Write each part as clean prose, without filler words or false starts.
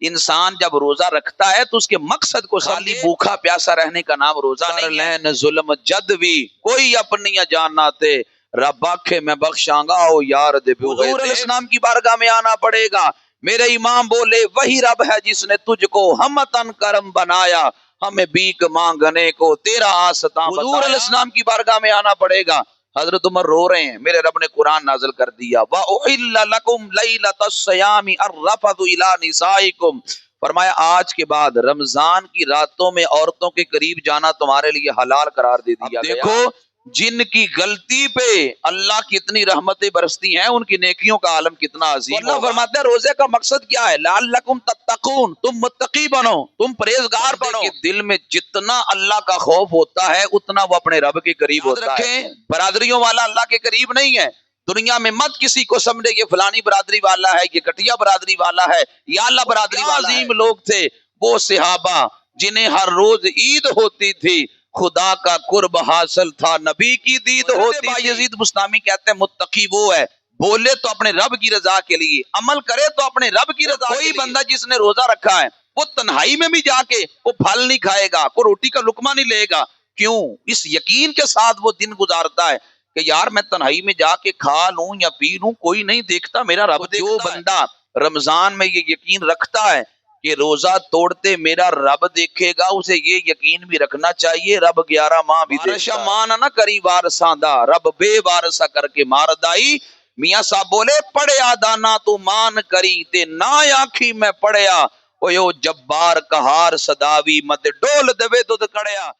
انسان جب روزہ رکھتا ہے تو اس کے مقصد کو خالی بھوکا پیاسا رہنے کا نام روزہ نہیں ہے۔ ظلم جدوی کوئی اپنی جاناتے رب آکھے میں بخشاں گا او یار دے حضور علیہ السلام کی بارگاہ میں آنا پڑے گا۔ میرے امام بولے وہی رب ہے جس نے تجھ کو ہمتن کرم بنایا، ہمیں بھیک مانگنے کو تیرا آستاں بتایا۔ حضور علیہ السلام کی بارگاہ میں آنا پڑے گا۔ حضرت عمر رو رہے ہیں، میرے رب نے قرآن نازل کر دیا وَأُحِلَّ لَكُمْ لَيْلَةَ الصِّيَامِ الرَّفَثُ إِلَىٰ نِسَائِكُمْ، فرمایا آج کے بعد رمضان کی راتوں میں عورتوں کے قریب جانا تمہارے لیے حلال قرار دے دیا گیا۔ دیکھو جن کی غلطی پہ اللہ کی اتنی رحمتیں برستی ہیں، ان کی نیکیوں کا عالم کتنا عظیم ہے۔ اللہ فرماتا ہے روزے کا مقصد کیا ہے؟ لعلکم تتقون، تم متقی بنو، تم پرہیزگار بنو۔ دل میں جتنا اللہ کا خوف ہوتا ہے اتنا وہ اپنے رب کے قریب ہوتا ہے۔ برادریوں والا اللہ کے قریب نہیں ہے۔ دنیا میں مت کسی کو سمجھے یہ فلانی برادری والا ہے، یہ کٹیا برادری والا ہے، یا اللہ برادری والا ہے۔ عظیم لوگ تھے وہ صحابہ جنہیں ہر روز عید ہوتی تھی، خدا کا قرب حاصل تھا، نبی کی دید ہوتی تھی۔ یزید بستامی کہتے ہیں متقی وہ ہے بولے تو اپنے رب کی رضا کے لیے، عمل کرے تو اپنے رب کی رضا کے لیے۔ کوئی بندہ جس نے روزہ رکھا ہے وہ تنہائی میں بھی جا کے وہ پھل نہیں کھائے گا، کوئی روٹی کا لقمہ نہیں لے گا۔ کیوں؟ اس یقین کے ساتھ وہ دن گزارتا ہے کہ یار میں تنہائی میں جا کے کھا لوں یا پی لوں کوئی نہیں دیکھتا، میرا رب دیکھتا ہے۔ جو بندہ رمضان میں یہ یقین رکھتا ہے کہ روزہ توڑتے میرا رب دیکھے گا، اسے یہ یقین بھی رکھنا چاہیے رب 11 ماہ بھی دیکھتا ہے۔ مانا نہ کری وارساں دا، رب بے وارسا کر کے مار دائی۔ میاں صاحب بولے پڑھیا دانا تو مان کری تے نہ آنکھی میں پڑھیا، او جبار کہار صداوی مت ڈول دوے دودھ کڑیا۔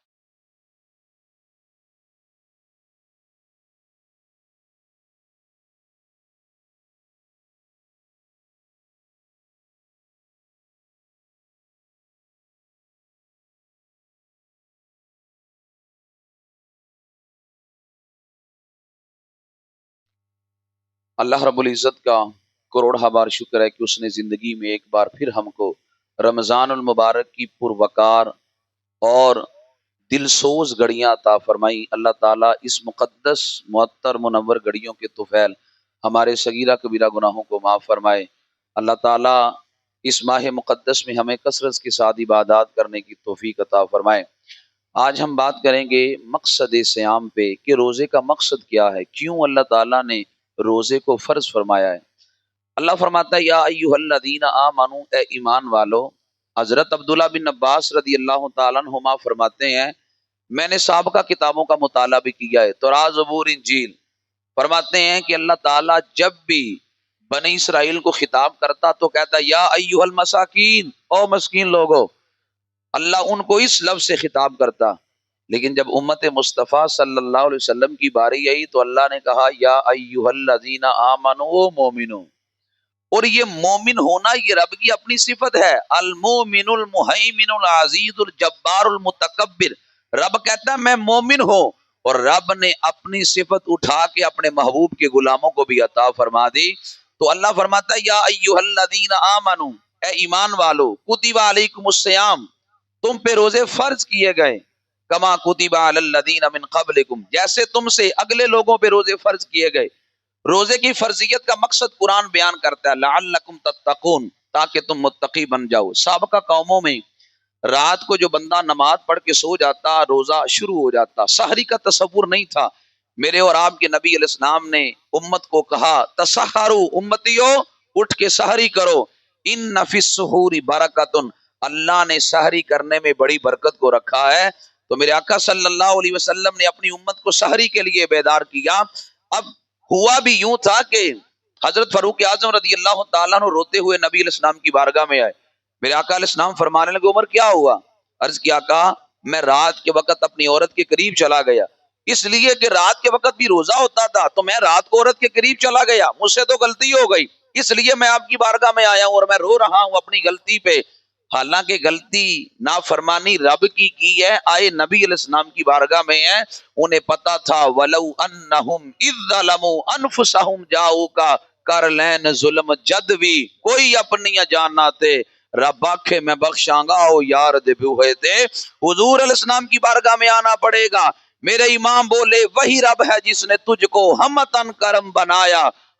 اللہ رب العزت کا کروڑہ بار شکر ہے کہ اس نے زندگی میں ایک بار پھر ہم کو رمضان المبارک کی پروقار اور دل سوز گھڑیاں عطا فرمائی۔ اللہ تعالیٰ اس مقدس معطر منور گھڑیوں کے طفیل ہمارے صغیرہ کبیرہ گناہوں کو معاف فرمائے۔ اللہ تعالیٰ اس ماہ مقدس میں ہمیں کثرت کے ساتھ عبادات کرنے کی توفیق عطا فرمائے۔ آج ہم بات کریں گے مقصد صیام پہ کہ روزے کا مقصد کیا ہے، کیوں اللہ تعالیٰ نے روزے کو فرض فرمایا ہے۔ اللہ فرماتا ہے یا ایھا الذین آمنوا، اے ایمان والو۔ حضرت عبداللہ بن عباس رضی اللہ تعالیٰ عنہما فرماتے ہیں میں نے سابقہ کتابوں کا مطالعہ بھی کیا ہے، تورات زبور انجیل، فرماتے ہیں کہ اللہ تعالیٰ جب بھی بنی اسرائیل کو خطاب کرتا تو کہتا یا ایھا المساکین، او مسکین لوگو۔ اللہ ان کو اس لفظ سے خطاب کرتا، لیکن جب امت مصطفیٰ صلی اللہ علیہ وسلم کی باری آئی تو اللہ نے کہا یا ایھا الذین آمنوا، مومنو۔ اور یہ مومن ہونا یہ رب کی اپنی صفت ہے، المومن المہیمن العزیز الجبار المتکبر۔ رب کہتا ہے میں مومن ہوں، اور رب نے اپنی صفت اٹھا کے اپنے محبوب کے غلاموں کو بھی عطا فرما دی۔ تو اللہ فرماتا ہے یا ایھا الذین آمنوا، اے ایمان والو، کتب علیکم الصیام، تم پہ روزے فرض کیے گئے، کما کتب علی الذین من قبلکم، جیسے تم سے اگلے لوگوں پہ روزے فرض کیے گئے۔ روزے کی فرضیت کا مقصد قرآن بیان کرتا ہے لعلکم تتقون، تاکہ تم متقی بن جاؤ۔ سابقہ قوموں میں رات کو جو بندہ نماز پڑھ کے سو جاتا روزہ شروع ہو جاتا، سحری کا تصور نہیں تھا۔ میرے اور آپ کے نبی علیہ السلام نے امت کو کہا تسحروا، امتیو اٹھ کے سحری کرو، ان فی السحور برکۃ، اللہ نے سحری کرنے میں بڑی برکت کو رکھا ہے۔ تو میرے آقا صلی اللہ علیہ وسلم نے اپنی امت کو سحری کے لیے بیدار کیا۔ اب ہوا بھی یوں تھا کہ حضرت فاروق اعظم رضی اللہ تعالیٰ عنہ روتے ہوئے نبی علیہ السلام کی بارگاہ میں آئے۔ میرے آقا علیہ السلام فرمانے لگے عمر کیا ہوا؟ عرض کیا آقا میں رات کے وقت اپنی عورت کے قریب چلا گیا، اس لیے کہ رات کے وقت بھی روزہ ہوتا تھا، تو میں رات کو عورت کے قریب چلا گیا، مجھ سے تو غلطی ہو گئی، اس لیے میں آپ کی بارگاہ میں آیا ہوں اور میں رو رہا ہوں اپنی غلطی پہ۔ حالانکہ غلطی نافرمانی رب کی ہے، آئے نبی علیہ السلام کی بارگاہ میں ہیں، انہیں پتا تھا وَلَوْ أَنَّهُمْ إِذْ ظَلَمُوا أَنفُسَهُمْ جَاءُوكَ کر لین ظلم جدوی کوئی اپنی جاننا تے رب آکھے میں بخشاں گا او یار دے ہوئے تے۔ حضور علیہ السلام کی بارگاہ میں آنا پڑے گا۔ میرے امام بولے وہی رب ہے جس نے تجھ کو ہمتن کرم بنایا،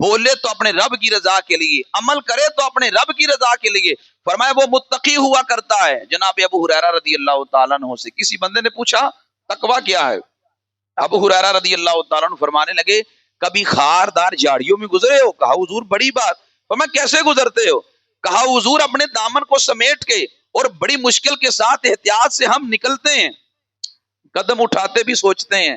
بولے تو اپنے رب کی رضا کے لیے، عمل کرے تو اپنے رب کی رضا کے لیے۔ فرمایا وہ متقی ہوا کرتا ہے۔ جناب ابو ہریرہ رضی اللہ تعالیٰ عنہ سے کسی بندے نے پوچھا تقویٰ کیا ہے؟ ابو ہریرہ رضی اللہ تعالیٰ عنہ فرمانے لگے کبھی خاردار جھاڑیوں میں گزرے ہو؟ کہا حضور بڑی بات۔ فرمایا کیسے گزرتے ہو؟ کہا حضور اپنے دامن کو سمیٹ کے اور بڑی مشکل کے ساتھ احتیاط سے ہم نکلتے ہیں، قدم اٹھاتے بھی سوچتے ہیں،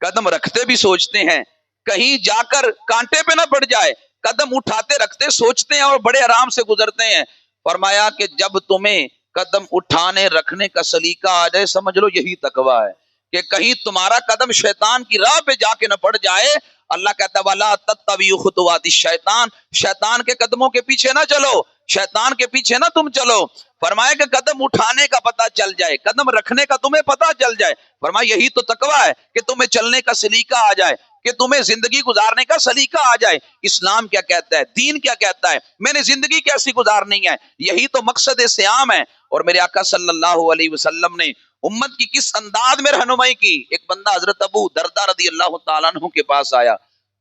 قدم رکھتے بھی سوچتے ہیں، کہیں جا کر کانٹے پہ نہ پڑ جائے، قدم اٹھاتے رکھتے سوچتے ہیں اور بڑے آرام سے گزرتے ہیں۔ فرمایا کہ جب تمہیں قدم اٹھانے رکھنے کا سلیقہ آ جائے سمجھ لو یہی تقویٰ ہے، کہ کہیں تمہارا قدم شیطان کی راہ پہ جا کے نہ پڑ جائے۔ اللہ کہتا ہے وَلَا تَتَّبِعُوا خُطُوَاتِ الشَّيْطَانِ، شیطان کے قدموں کے پیچھے نہ چلو، شیطان کے پیچھے نہ تم چلو۔ فرمایا کہ قدم اٹھانے کا پتہ چل جائے، قدم رکھنے کا تمہیں پتہ چل جائے۔ فرمایا یہی تو تقویٰ ہے کہ تمہیں چلنے کا سلیقہ آ جائے، کہ تمہیں زندگی گزارنے کا سلیقہ آ جائے۔ اسلام کیا کہتا ہے، دین کیا کہتا ہے، میں نے زندگی کیسی گزارنی ہے، یہی تو مقصد سیام ہے۔ اور میرے آقا صلی اللہ علیہ وسلم نے امت کی کس انداز میں رہنمائی کی۔ ایک بندہ حضرت ابو دردہ رضی اللہ تعالیٰ عنہ کے پاس آیا،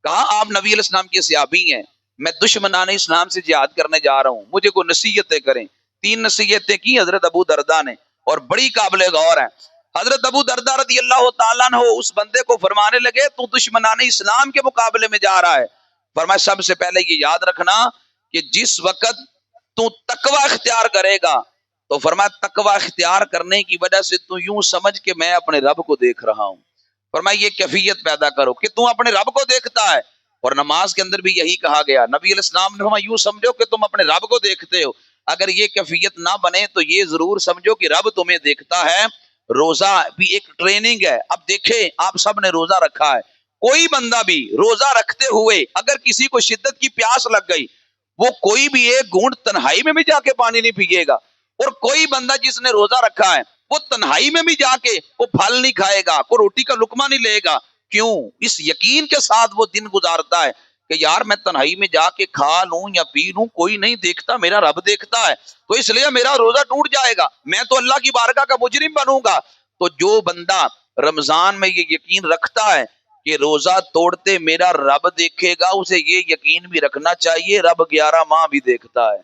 کہا آپ نبی علیہ السلام کے صحابی ہیں، میں دشمنان اسلام سے جہاد کرنے جا رہا ہوں، مجھے کوئی نصیحتیں کریں۔ 3 نصیحتیں کی حضرت ابو دردہ نے اور بڑی قابل غور ہیں۔ حضرت ابو دردہ رضی اللہ تعالیٰ عنہ اس بندے کو فرمانے لگے تو دشمنان اسلام کے مقابلے میں جا رہا ہے۔ فرمایا سب سے پہلے یہ یاد رکھنا کہ جس وقت تو تقوی اختیار کرے گا تو فرمایا تقوی اختیار کرنے کی وجہ سے تو یوں سمجھ کہ میں اپنے رب کو دیکھ رہا ہوں۔ فرمایا یہ کیفیت پیدا کرو کہ تم اپنے رب کو دیکھتا ہے۔ اور نماز کے اندر بھی یہی کہا گیا، نبی علیہ السلام نے فرمایا یوں سمجھو کہ تم اپنے رب کو دیکھتے ہو۔ اگر یہ کیفیت نہ بنے تو یہ ضرور سمجھو کہ رب تمہیں دیکھتا ہے۔ روزہ بھی ایک ٹریننگ ہے۔ اب دیکھیں آپ سب نے روزہ رکھا ہے، کوئی بندہ بھی روزہ رکھتے ہوئے اگر کسی کو شدت کی پیاس لگ گئی، وہ کوئی بھی ایک گھونٹ تنہائی میں بھی جا کے پانی نہیں پیے گا۔ اور کوئی بندہ جس نے روزہ رکھا ہے وہ تنہائی میں بھی جا کے وہ پھل نہیں کھائے گا، کوئی روٹی کا لقمہ نہیں لے گا۔ کیوں؟ اس یقین کے ساتھ وہ دن گزارتا ہے کہ یار میں تنہائی میں جا کے کھا لوں یا پی لوں کوئی نہیں دیکھتا، میرا رب دیکھتا ہے، تو اس لیے میرا روزہ ٹوٹ جائے گا، میں تو اللہ کی بارگاہ کا مجرم بنوں گا۔ تو جو بندہ رمضان میں یہ یقین رکھتا ہے کہ روزہ توڑتے میرا رب دیکھے گا، اسے یہ یقین بھی رکھنا چاہیے رب 11 ماہ بھی دیکھتا ہے،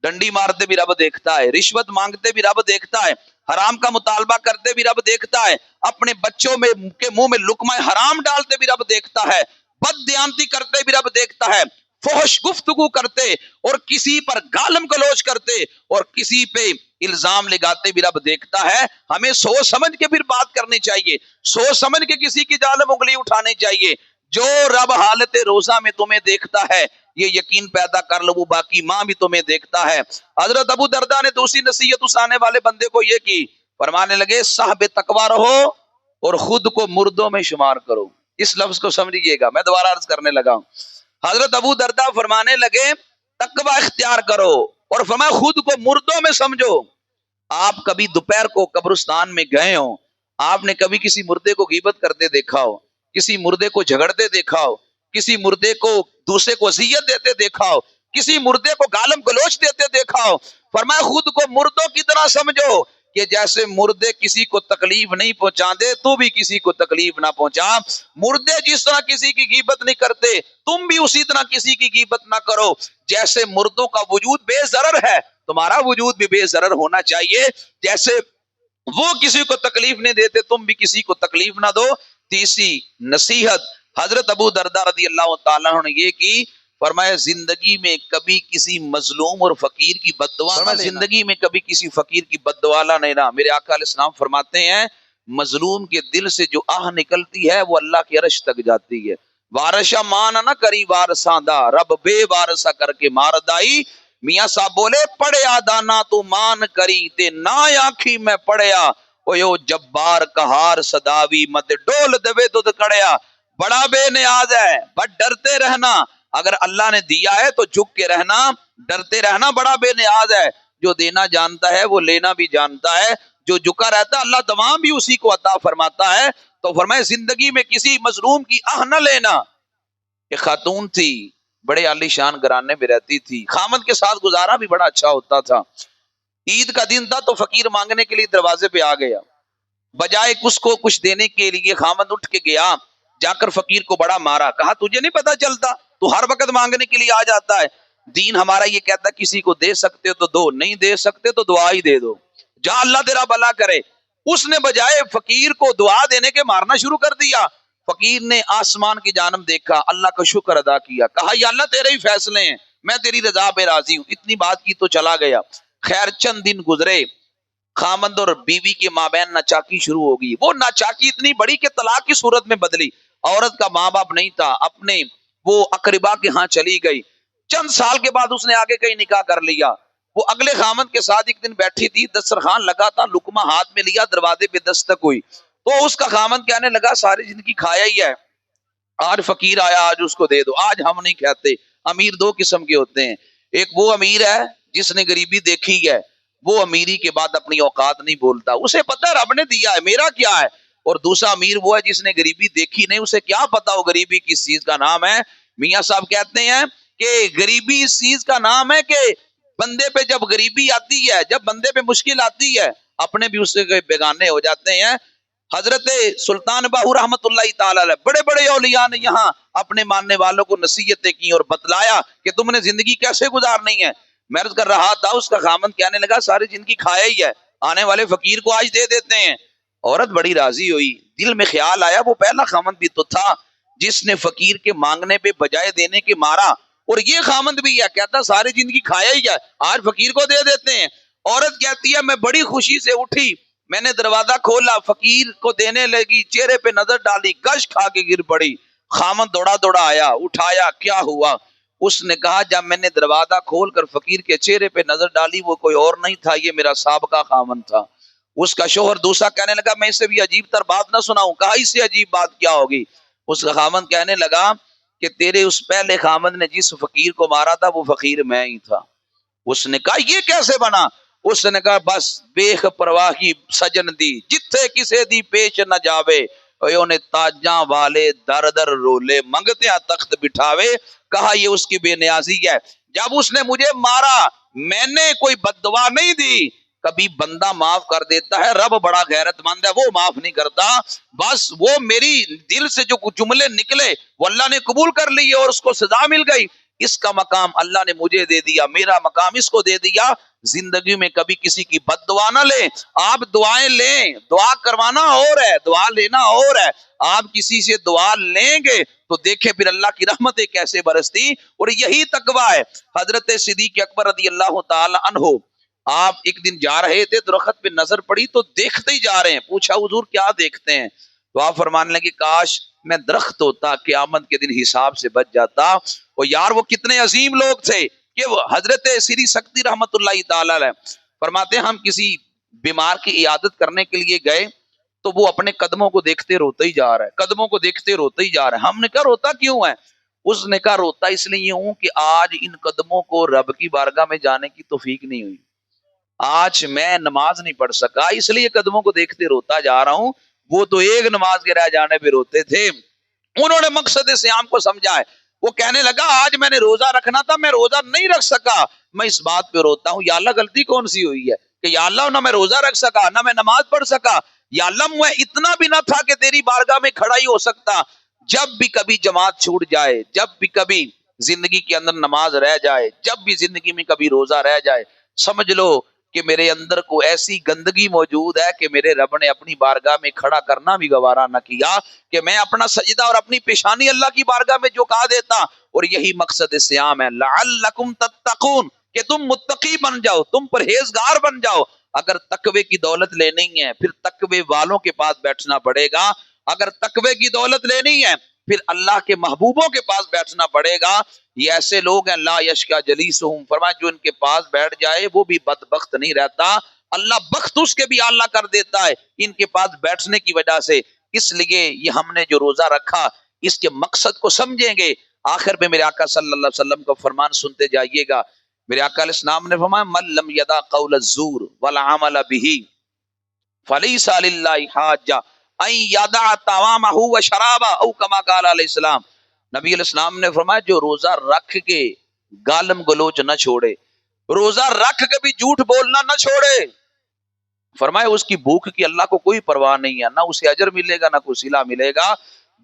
ڈنڈی مارتے بھی رب دیکھتا ہے، رشوت مانگتے بھی رب دیکھتا ہے، حرام کا مطالبہ کرتے بھی رب دیکھتا ہے، اپنے بچوں میں کے منہ میں لقمہ حرام ڈالتے بھی رب دیکھتا ہے، بد دیانتی کرتے بھی رب دیکھتا ہے، فحش گفتگو کرتے اور کسی پر گالم گلوچ کرتے اور کسی پہ الزام لگاتے بھی رب دیکھتا ہے۔ ہمیں سوچ سمجھ کے پھر بات کرنی چاہیے، سوچ سمجھ کے کسی کی جانب انگلی اٹھانی چاہیے۔ جو رب حالت روزہ میں تمہیں دیکھتا ہے یہ یقین پیدا کر لو وہ باقی ماں بھی تمہیں دیکھتا ہے۔ حضرت ابو دردہ نے دوسری نصیحت اس آنے والے بندے کو یہ کی، فرمانے لگے صاحب تقویٰ رہو اور خود کو مردوں میں شمار کرو۔ اس لفظ کو سمجھیے گا، میں دوبارہ عرض کرنے لگا ہوں۔ حضرت ابو دردہ فرمانے لگے تقویٰ اختیار کرو اور فرمایا خود کو مردوں میں سمجھو۔ آپ کبھی دوپہر کو قبرستان میں گئے ہوں، آپ نے کبھی کسی مردے کو غیبت کرتے دیکھا ہو، کسی مردے کو جھگڑتے دیکھا ہو، کسی مردے کو دوسرے کو اذیت دیتے دیکھا ہو، کسی مردے کو گالم گلوچ دیتے دیکھا ہو۔ فرمایا خود کو مردوں کی طرح سمجھو کہ جیسے مردے کسی کو تکلیف نہیں پہنچاتے تو بھی کسی کو تکلیف نہ پہنچا۔ مردے جس طرح کسی کی غیبت نہیں کرتے تم بھی اسی طرح کسی کی غیبت نہ کرو۔ جیسے مردوں کا وجود بے ضرر ہے تمہارا وجود بھی بے ضرر ہونا چاہیے، جیسے وہ کسی کو تکلیف نہیں دیتے تم بھی کسی کو تکلیف نہ دو۔ تیسری نصیحت حضرت ابو دردہ رضی اللہ تعالیٰ عنہ نے یہ کی، فرمایا زندگی میں کبھی کسی مظلوم اور فقیر کی بد دعا نہ لینا، زندگی میں کبھی کسی فقیر کی بد دعا نہ لینا۔ میرے آقا علیہ السلام فرماتے ہیں مظلوم کے دل سے جو آہ نکلتی ہے وہ اللہ کی عرش تک جاتی ہے۔ وارشہ مان نہ کری وارساں دا، رب بے وارسہ کر کے مار دائی۔ میاں صاحب بولے پڑھیا دانا تو مان کری تے نا آنکھی میں پڑھیا، اویو جبار کہار صداوی مت ڈول دوے دودھ کڑیا۔ بڑا بے نیاز ہے بٹ ڈرتے رہنا، اگر اللہ نے دیا ہے تو جھک کے رہنا، ڈرتے رہنا، بڑا بے نیاز ہے۔ جو دینا جانتا ہے وہ لینا بھی جانتا ہے، جو جھکا رہتا ہے اللہ تمام بھی اسی کو عطا فرماتا ہے۔ تو فرمائے زندگی میں کسی مظلوم کی آہ نہ لینا۔ ایک خاتون تھی، بڑے عالی شان گھرانے میں رہتی تھی، خامد کے ساتھ گزارا بھی بڑا اچھا ہوتا تھا۔ عید کا دن تھا تو فقیر مانگنے کے لیے دروازے پہ آ گیا، بجائے اس کو کچھ دینے کے لیے خامد اٹھ کے گیا، جا کر فقیر کو بڑا مارا، کہا تجھے نہیں پتا چلتا تو ہر وقت مانگنے کے لیے آ جاتا ہے. دین ہمارا یہ کہتا ہے کسی کو دے سکتے ہو تو دو، نہیں دے سکتے تو دعا ہی دے دو، جہاں اللہ تیرا بھلا کرے. اس نے بجائے فقیر کو دعا دینے کے مارنا شروع کر دیا. فقیر نے آسمان کی جانب دیکھا، اللہ کا شکر ادا کیا، کہا یا اللہ تیرے ہی فیصلے ہیں، میں تیری رضا پہ راضی ہوں. اتنی بات کی تو چلا گیا. خیر چند دن گزرے، خامند اور بیوی کے مابین ناچاکی شروع ہو گئی. وہ ناچاکی اتنی بڑی کہ طلاق کی صورت میں بدلی. عورت کا ماں باپ نہیں تھا، اپنے وہ اقربا کے ہاں چلی گئی. چند سال کے بعد اس نے آگے کہیں نکاح کر لیا. وہ اگلے خامند کے ساتھ ایک دن بیٹھی تھی، دسترخوان لگا تھا، لقمہ ہاتھ میں لیا، دروازے پہ دستک ہوئی تو اس کا خامند کہنے لگا ساری زندگی کھایا ہی ہے، آج فقیر آیا آج اس کو دے دو. آج ہم نہیں کہتے. امیر دو قسم کے ہوتے ہیں، ایک وہ امیر ہے جس نے غریبی دیکھی ہے، وہ امیری کے بعد اپنی اوقات نہیں بولتا، اسے پتہ ہے رب نے دیا ہے میرا کیا ہے. اور دوسرا امیر وہ ہے جس نے غریبی دیکھی نہیں، اسے کیا پتا ہو غریبی کس چیز کا نام ہے. میاں صاحب کہتے ہیں کہ غریبی اس چیز کا نام ہے کہ بندے پہ جب غریبی آتی ہے، جب بندے پہ مشکل آتی ہے، اپنے بھی اس سے بیگانے ہو جاتے ہیں. حضرت سلطان باہو رحمت اللہ تعالی علیہ، بڑے بڑے اولیاء نے یہاں اپنے ماننے والوں کو نصیحتیں کی اور بتلایا کہ تم نے زندگی کیسے گزارنی ہے. میں عرض کر رہا تھا، اس کا خامند کہنے لگا ساری زندگی کھایا ہی ہے، آنے والے فقیر کو آج دے دیتے ہیں. عورت بڑی راضی ہوئی. دل میں خیال آیا وہ پہلا خامند بھی تو تھا جس نے فقیر کے مانگنے پہ بجائے دینے کے مارا، اور یہ خامند بھی ہے کہتا ساری زندگی کھایا ہی ہے، آج فقیر کو دے دیتے ہیں. عورت کہتی ہے میں بڑی خوشی سے اٹھی، میں نے دروازہ کھولا، فقیر کو دینے لگی، چہرے پہ نظر ڈالی، گش کھا کے گر پڑی. خامند دوڑا دوڑا آیا، اٹھایا، کیا ہوا؟ اس نے کہا جب میں نے دروازہ کھول کر فقیر کے چہرے پہ نظر ڈالی وہ کوئی اور نہیں تھا، یہ میرا سابقہ خامند تھا. اس کا شوہر دوسرا کہنے لگا میں اسے بھی عجیب تر بات نہ سناؤں. کہا اس سے عجیب بات کیا ہوگی؟ اس کا خامند کہنے لگا کہ تیرے اس پہلے خامند نے جس فقیر کو مارا تھا وہ فقیر میں ہی تھا. اس نے کہا یہ کیسے بنا؟ اس نے کہا بس بیخ پرواہی سجن دی جتھے کسے دی پیش نہ جاوے، نے تاجاں والے در در رولے منگتے ہیں تخت بٹھاوے. کہا یہ اس کی بے نیازی ہے. جب اس نے مجھے مارا میں نے کوئی بد دعا نہیں دی. کبھی بندہ معاف کر دیتا ہے، رب بڑا غیرت مند ہے، وہ معاف نہیں کرتا. بس وہ میری دل سے جو جملے نکلے وہ اللہ نے قبول کر لیے اور اس کو سزا مل گئی. اس کا مقام اللہ نے مجھے دے دیا، میرا مقام اس کو دے دیا. زندگی میں کبھی کسی کی بد دعا نہ لیں. آپ دعائیں لیں، دعا کروانا اور ہے، دعا لینا اور ہے. آپ کسی سے دعا لیں گے تو دیکھیں پھر اللہ کی رحمتیں کیسے برستی، اور یہی تقویٰ ہے. حضرت صدیق اکبر رضی اللہ تعالی عنہ آپ ایک دن جا رہے تھے، درخت پہ نظر پڑی تو دیکھتے ہی جا رہے ہیں. پوچھا حضور کیا دیکھتے ہیں؟ تو آپ فرمانے لگے کاش میں درخت ہوتا، قیامت کے دن حساب سے بچ جاتا. اور یار وہ کتنے عظیم لوگ تھے کہ وہ حضرت سری سکتی رحمت اللہ تعالی علیہ فرماتے ہیں ہم کسی بیمار کی عیادت کرنے کے لیے گئے تو وہ اپنے قدموں کو دیکھتے روتا ہی جا رہا ہے، قدموں کو دیکھتے روتا ہی جا رہا ہے. ہم نے کہا روتا کیوں ہے؟ اس نے کہا روتا اس لیے ہوں کہ آج ان قدموں کو رب کی بارگاہ میں جانے کی توفیق نہیں ہوئی، آج میں نماز نہیں پڑھ سکا اس لیے قدموں کو دیکھتے روتا جا رہا ہوں. وہ تو ایک نماز کے رہ جانے پہ روتے تھے. انہوں نے مقصد صیام کو سمجھا ہے. وہ کہنے لگا آج میں نے روزہ رکھنا تھا، میں روزہ نہیں رکھ سکا، میں اس بات پہ روتا ہوں. یا اللہ غلطی کون سی ہوئی ہے کہ یا اللہ نہ میں روزہ رکھ سکا نہ میں نماز پڑھ سکا. یا اللہ میں اتنا بھی نہ تھا کہ تیری بارگاہ میں کھڑا ہی ہو سکتا. جب بھی کبھی جماعت چھوٹ جائے، جب بھی کبھی زندگی کے اندر نماز رہ جائے، جب بھی زندگی میں کبھی روزہ رہ جائے، سمجھ لو کہ میرے اندر کو ایسی گندگی موجود ہے کہ میرے رب نے اپنی بارگاہ میں کھڑا کرنا بھی گوارا نہ کیا کہ میں اپنا سجدہ اور اپنی پیشانی اللہ کی بارگاہ میں جھکا دیتا. اور یہی مقصد صیام ہے، لعلکم تتقون، کہ تم متقی بن جاؤ، تم پرہیزگار بن جاؤ. اگر تقوی کی دولت لینی ہے پھر تقوی والوں کے پاس بیٹھنا پڑے گا. اگر تقوی کی دولت لینی ہے پھر اللہ کے محبوبوں کے پاس بیٹھنا پڑے گا. یہ ایسے لوگ ہیں لا یشکا جلیسہم، فرمایا جو ان کے پاس بیٹھ جائے وہ بھی بدبخت نہیں رہتا، اللہ بخت اس کے بھی اعلیٰ کر دیتا ہے ان کے پاس بیٹھنے کی وجہ سے. اس لیے یہ ہم نے جو روزہ رکھا اس کے مقصد کو سمجھیں گے. آخر میں میرے آقا صلی اللہ علیہ وسلم کا فرمان سنتے جائیے گا. میرے آقا علیہ السلام نے فرمایا من لم یدع قول الزور والعمل به فلیس للہ حاجہ ان یدع طعامہ وشرابہ او کما قال علیہ السلام. نبی علیہ السلام نے فرمایا جو روزہ رکھ کے گالم گلوچ نہ چھوڑے، روزہ رکھ کے بھی جھوٹ بولنا نہ چھوڑے، فرمایا اس کی بھوک کی اللہ کو کوئی پرواہ نہیں ہے، نہ اسے اجر ملے گا نہ کوئی صلہ ملے گا.